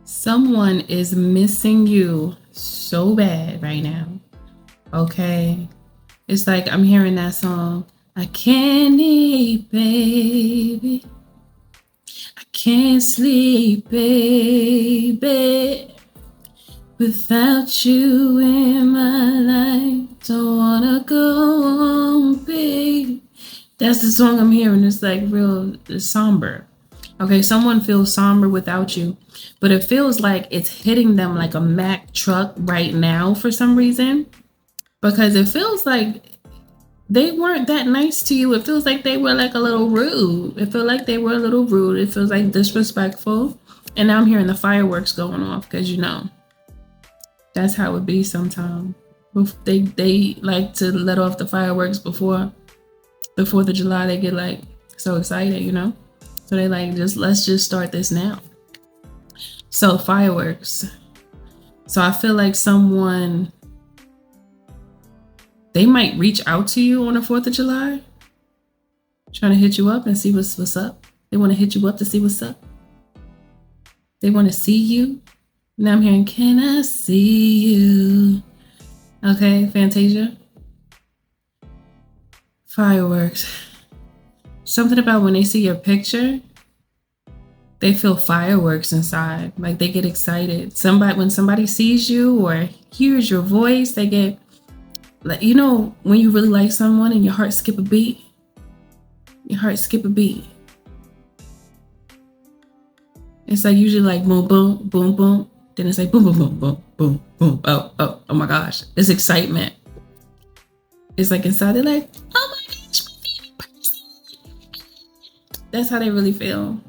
Someone is missing you so bad right now. Okay. It's like I'm hearing that song. I can't eat, baby. I can't sleep, baby. Without you in my life. Don't wanna go on, baby. That's the song I'm hearing. It's like real somber. Okay, someone feels somber without you, but it feels like it's hitting them like a Mack truck right now for some reason, because it feels like they weren't that nice to you. It feels like they were like a little rude. It feels like they were a little rude. It feels like disrespectful. And now I'm hearing the fireworks going off because that's how it be sometimes. They like to let off the fireworks before the 4th of July. They get like so excited. So they like, let's just start this now. So fireworks. So I feel like they might reach out to you on the 4th of July, trying to hit you up and see what's up. They want to hit you up to see what's up. They want to see you. Now I'm hearing, can I see you? Okay, Fantasia. Fireworks. Something about when they see your picture, they feel fireworks inside. Like they get excited. When somebody sees you or hears your voice, they get like, when you really like someone and your heart skip a beat. Your heart skip a beat. It's like usually like boom, boom, boom, boom. Then it's like boom, boom, boom, boom, boom, boom. Oh my gosh. It's excitement. It's like inside they're like, oh my gosh, my favorite person. That's how they really feel.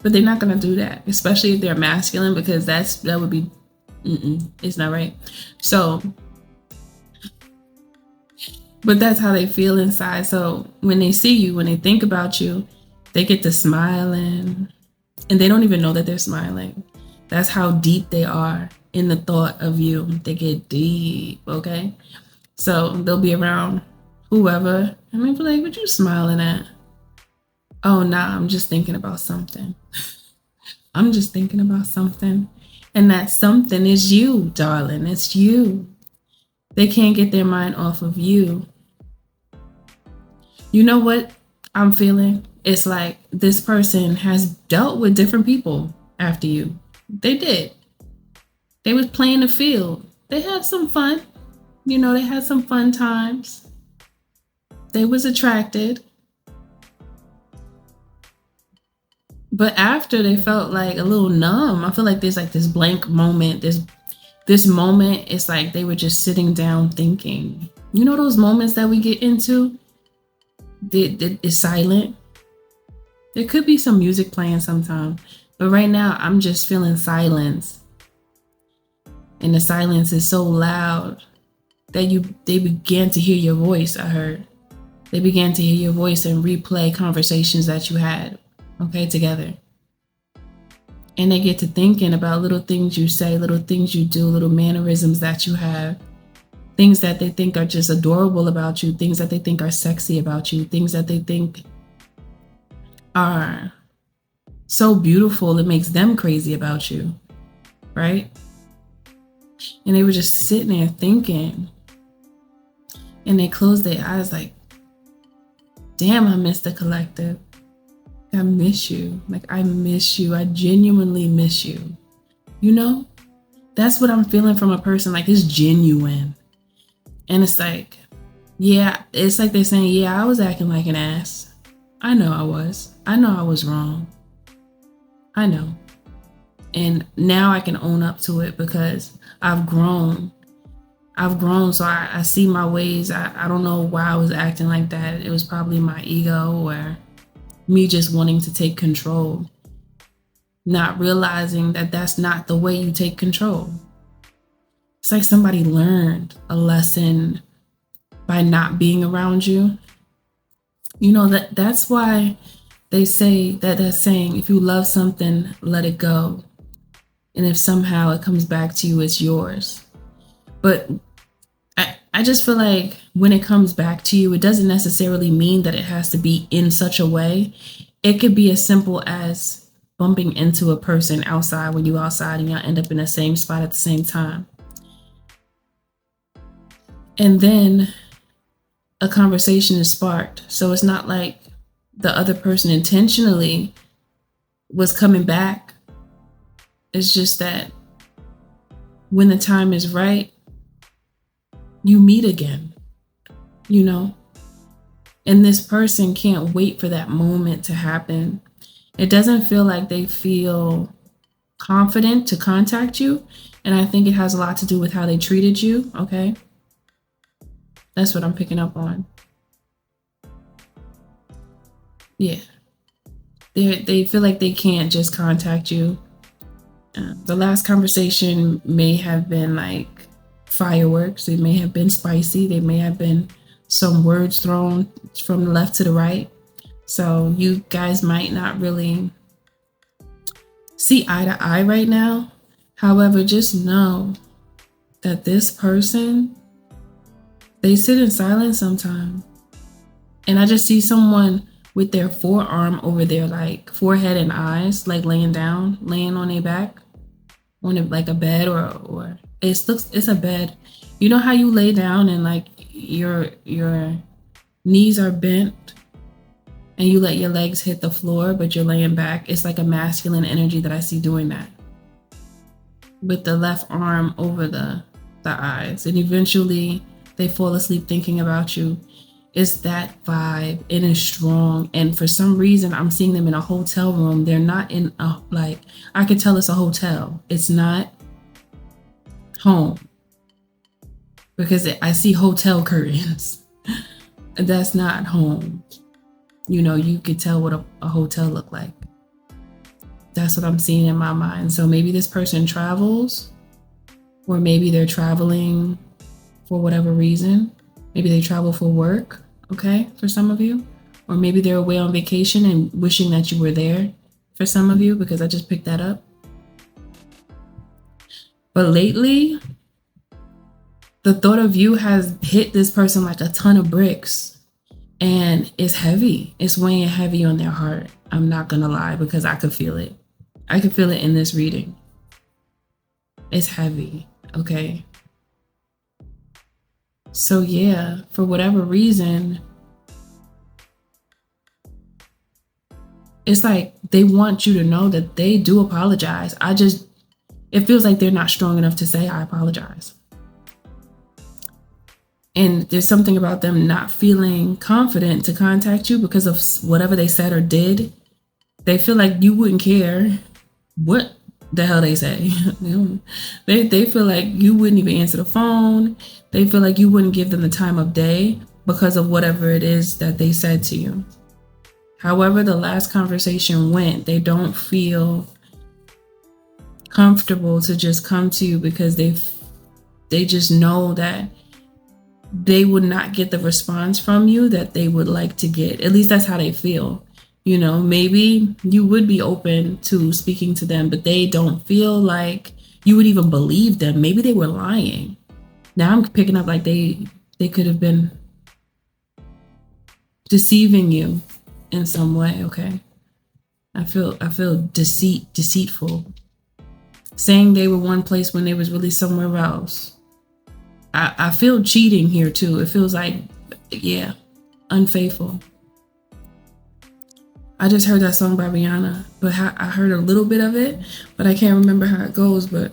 But they're not gonna do that, especially if they're masculine, because that would be it's not right. So but that's how they feel inside. So when they see you, when they think about you, they get to smiling and they don't even know that they're smiling. That's how deep they are in the thought of you. They get deep, okay? So they'll be around whoever and they'll be like, what you smiling at? Oh, nah, I'm just thinking about something. I'm just thinking about something. And that something is you, darling. It's you. They can't get their mind off of you. You know what I'm feeling? It's like this person has dealt with different people after you. They did. They was playing the field. They had some fun. They had some fun times. They was attracted. But after they felt like a little numb. I feel like there's like this blank moment. This moment, it's like they were just sitting down thinking. You know those moments that we get into? It's silent. There could be some music playing sometime. But right now, I'm just feeling silence. And the silence is so loud that they began to hear your voice, I heard. They began to hear your voice and replay conversations that you had, okay, together. And they get to thinking about little things you say, little things you do, little mannerisms that you have, things that they think are just adorable about you, things that they think are sexy about you, things that they think are so beautiful it makes them crazy about you, right? And they were just sitting there thinking, and they closed their eyes like, damn, I miss the collective. I miss you. Like, I miss you. I genuinely miss you. That's what I'm feeling from a person. Like, it's genuine. And it's like, yeah, it's like they're saying, yeah, I was acting like an ass. I know I was. I know I was wrong. I know. And now I can own up to it because I've grown. So I see my ways. I don't know why I was acting like that. It was probably my ego or me just wanting to take control, not realizing that that's not the way you take control. It's like somebody learned a lesson by not being around you. That's why they say that saying, if you love something, let it go. And if somehow it comes back to you, it's yours. But I just feel like when it comes back to you, it doesn't necessarily mean that it has to be in such a way. It could be as simple as bumping into a person outside when you outside and y'all end up in the same spot at the same time. And then a conversation is sparked. So it's not like the other person intentionally was coming back. It's just that when the time is right, you meet again, you know? And this person can't wait for that moment to happen. It doesn't feel like they feel confident to contact you. And I think it has a lot to do with how they treated you, okay? That's what I'm picking up on. Yeah. They feel like they can't just contact you. The last conversation may have been like fireworks. It may have been spicy. They may have been some words thrown from the left to the right. So you guys might not really see eye to eye right now. However, just know that this person, they sit in silence sometimes. And I just see someone with their forearm over their like forehead and eyes, like laying down, laying on their back, on like a bed or it's a bed. You know how you lay down and like your knees are bent and you let your legs hit the floor, but you're laying back. It's like a masculine energy that I see doing that. With the left arm over the eyes. And eventually they fall asleep thinking about you. It's that vibe. It is strong. And for some reason, I'm seeing them in a hotel room. They're not in a, like, I could tell it's a hotel. It's not home. Because I see hotel curtains. That's not home. You know, you could tell what a hotel looked like. That's what I'm seeing in my mind. So maybe this person travels, or maybe they're traveling for whatever reason. Maybe they travel for work, okay, for some of you. Or maybe they're away on vacation and wishing that you were there for some of you, because I just picked that up. But lately, the thought of you has hit this person like a ton of bricks. And it's heavy. It's weighing heavy on their heart. I'm not going to lie, because I could feel it. I could feel it in this reading. It's heavy, okay? So yeah, for whatever reason, it's like they want you to know that they do apologize. It feels like they're not strong enough to say, I apologize. And there's something about them not feeling confident to contact you because of whatever they said or did. They feel like you wouldn't care what the hell they say. They feel like you wouldn't even answer the phone. They feel like you wouldn't give them the time of day because of whatever it is that they said to you. However the last conversation went, they don't feel comfortable to just come to you because they just know that they would not get the response from you that they would like to get. At least that's how they feel. You know, maybe you would be open to speaking to them, but they don't feel like you would even believe them. Maybe they were lying. Now I'm picking up like they could have been deceiving you in some way, okay? I feel deceitful. Saying they were one place when they was really somewhere else. I feel cheating here too. It feels like, yeah, unfaithful. I just heard that song by Rihanna, but I heard a little bit of it, but I can't remember how it goes, but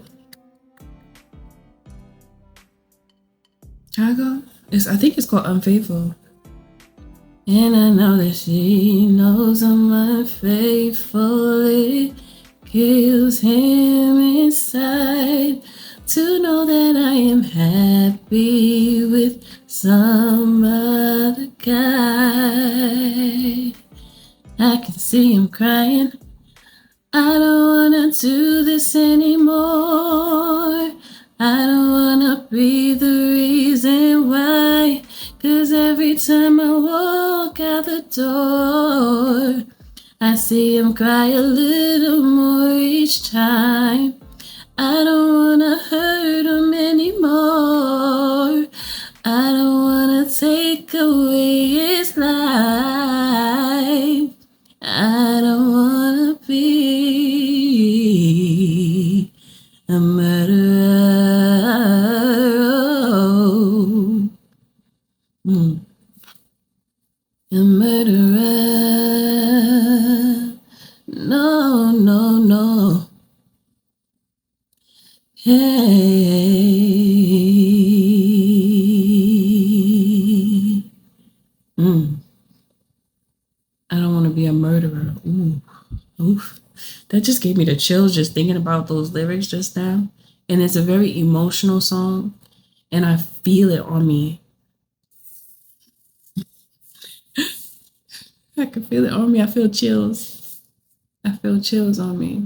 how it go? I think it's called Unfaithful. And I know that she knows I'm unfaithful. It kills him inside to know that I am happy with some other guy. I can see him crying. I don't wanna do this anymore. I don't wanna be the reason why. 'Cause every time I walk out the door, I see him cry a little more each time. I don't wanna hurt him anymore. I don't wanna take away his life. I don't wanna be a murderer. A murderer. No, no, no. Hey. I don't want to be a murderer. Ooh. Oof. That just gave me the chills just thinking about those lyrics just now. And it's a very emotional song. And I feel it on me. I can feel it on me. I feel chills. I feel chills on me.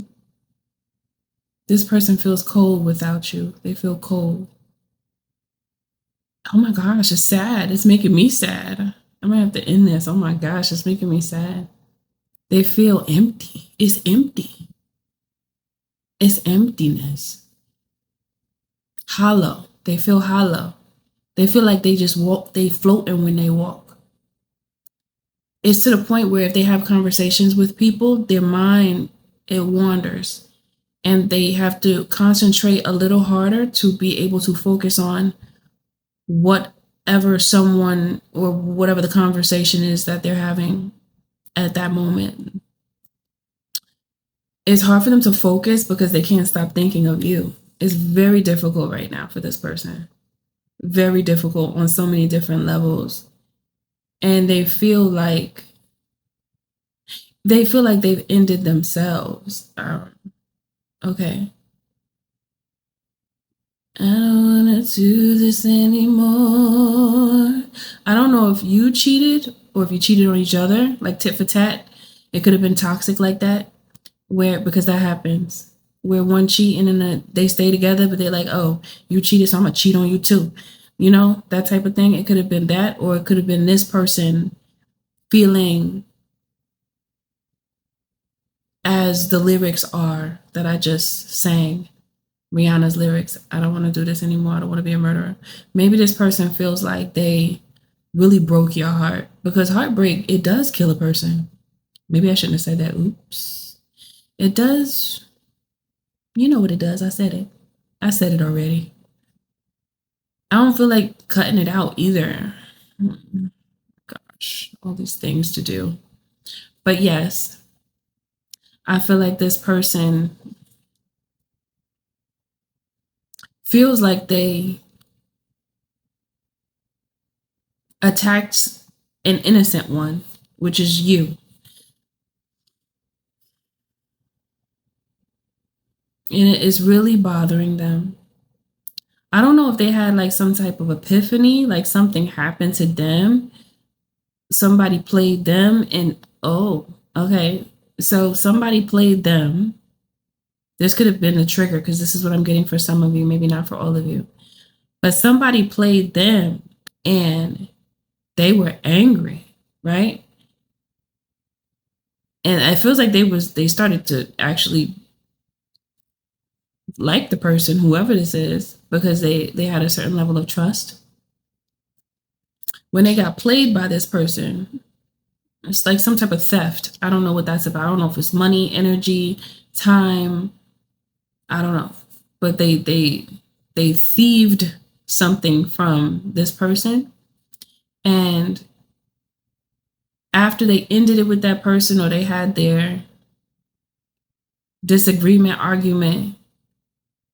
This person feels cold without you. They feel cold. Oh my gosh, it's sad. It's making me sad. I might have to end this. Oh my gosh, it's making me sad. They feel empty. It's empty. It's emptiness. Hollow. They feel hollow. They feel like they just walk, they floating when they walk. It's to the point where if they have conversations with people, their mind, it wanders. And they have to concentrate a little harder to be able to focus on whatever someone or whatever the conversation is that they're having at that moment. It's hard for them to focus because they can't stop thinking of you. It's very difficult right now for this person. Very difficult on so many different levels. And they feel like they've ended themselves. Okay. I don't want to do this anymore. I don't know if you cheated or if you cheated on each other, like tit for tat. It could have been toxic like that, because that happens. Where one cheat and then they stay together, but they're like, oh, you cheated, so I'm going to cheat on you too. You know, that type of thing. It could have been that, or it could have been this person feeling as the lyrics are that I just sang. Rihanna's lyrics, I don't want to do this anymore. I don't want to be a murderer. Maybe this person feels like they really broke your heart, because heartbreak, it does kill a person. Maybe I shouldn't have said that. Oops. It does. You know what it does. I said it. I said it already. I don't feel like cutting it out either. Gosh, all these things to do. But yes, I feel like this person feels like they attacked an innocent one, which is you. And it is really bothering them. I don't know if they had like some type of epiphany, like something happened to them. Somebody played them, and oh, okay. So somebody played them. This could have been the trigger, because this is what I'm getting for some of you, maybe not for all of you. But somebody played them and they were angry, right? And it feels like they started to actually like the person, whoever this is, because they had a certain level of trust. When they got played by this person, it's like some type of theft. I don't know what that's about. I don't know if it's money, energy, time. I don't know. But they thieved something from this person. And after they ended it with that person, or they had their disagreement, argument,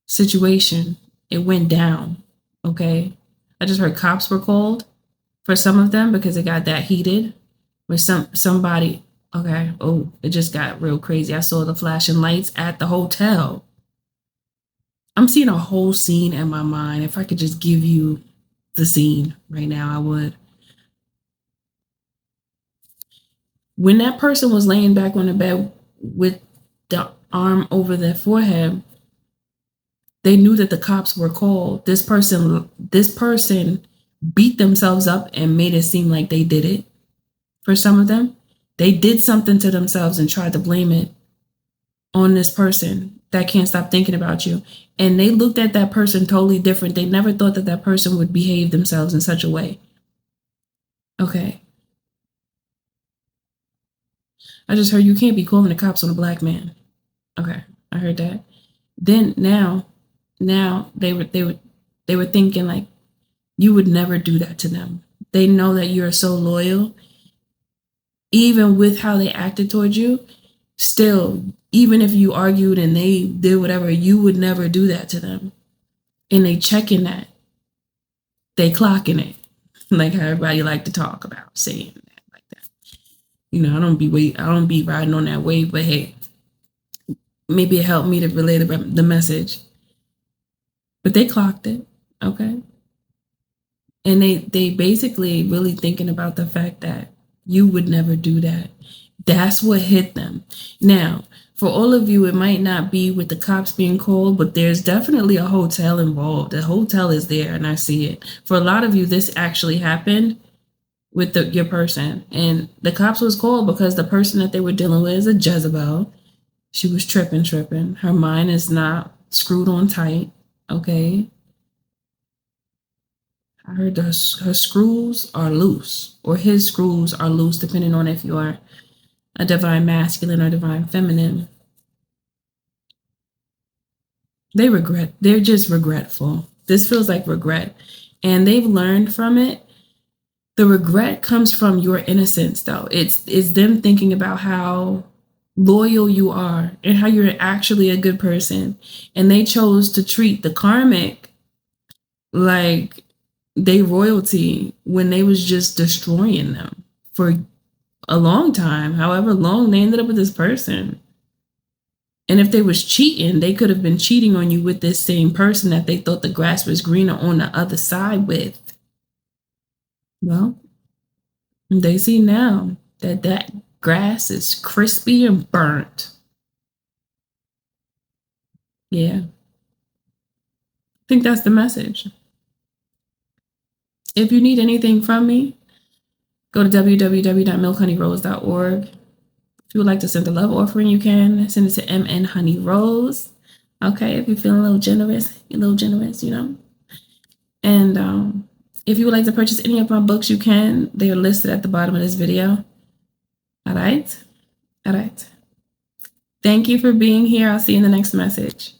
situation, it went down. Okay. I just heard cops were called for some of them because it got that heated with somebody. Okay. Oh, it just got real crazy. I saw the flashing lights at the hotel. I'm seeing a whole scene in my mind. If I could just give you the scene right now, I would. When that person was laying back on the bed with the arm over their forehead, they knew that the cops were called. This person beat themselves up and made it seem like they did it. For some of them, they did something to themselves and tried to blame it on this person that can't stop thinking about you. And they looked at that person totally different. They never thought that that person would behave themselves in such a way. Okay. I just heard you can't be calling the cops on a black man. Okay, I heard that. Then now now they were thinking like you would never do that to them. They know that you're so loyal, even with how they acted towards you. Still, even if you argued and they did whatever, you would never do that to them. And they checking that. They clocking it. Like how everybody like to talk about saying that like that. I don't be riding on that wave, but hey, maybe it helped me to relay the message. But they clocked it, okay? And they basically really thinking about the fact that you would never do that. That's what hit them. Now, for all of you, it might not be with the cops being called, but there's definitely a hotel involved. The hotel is there, and I see it. For a lot of you, this actually happened with your person. And the cops was called because the person that they were dealing with is a Jezebel. She was tripping. Her mind is not screwed on tight, okay? I heard her screws are loose, or his screws are loose, depending on if you are a divine masculine or divine feminine. They're just regretful. This feels like regret. And they've learned from it. The regret comes from your innocence, though. It's them thinking about how loyal you are and how you're actually a good person. And they chose to treat the karmic like they royalty when they was just destroying them for a long time, however long they ended up with this person. And if they was cheating, they could have been cheating on you with this same person that they thought the grass was greener on the other side with. Well, they see now that grass is crispy and burnt. Yeah. I think that's the message. If you need anything from me, go to www.milkhoneyrose.org. If you would like to send a love offering, you can send it to MNHONEYROSE. Okay, if you're feeling a little generous, And if you would like to purchase any of my books, you can. They are listed at the bottom of this video. All right. Thank you for being here. I'll see you in the next message.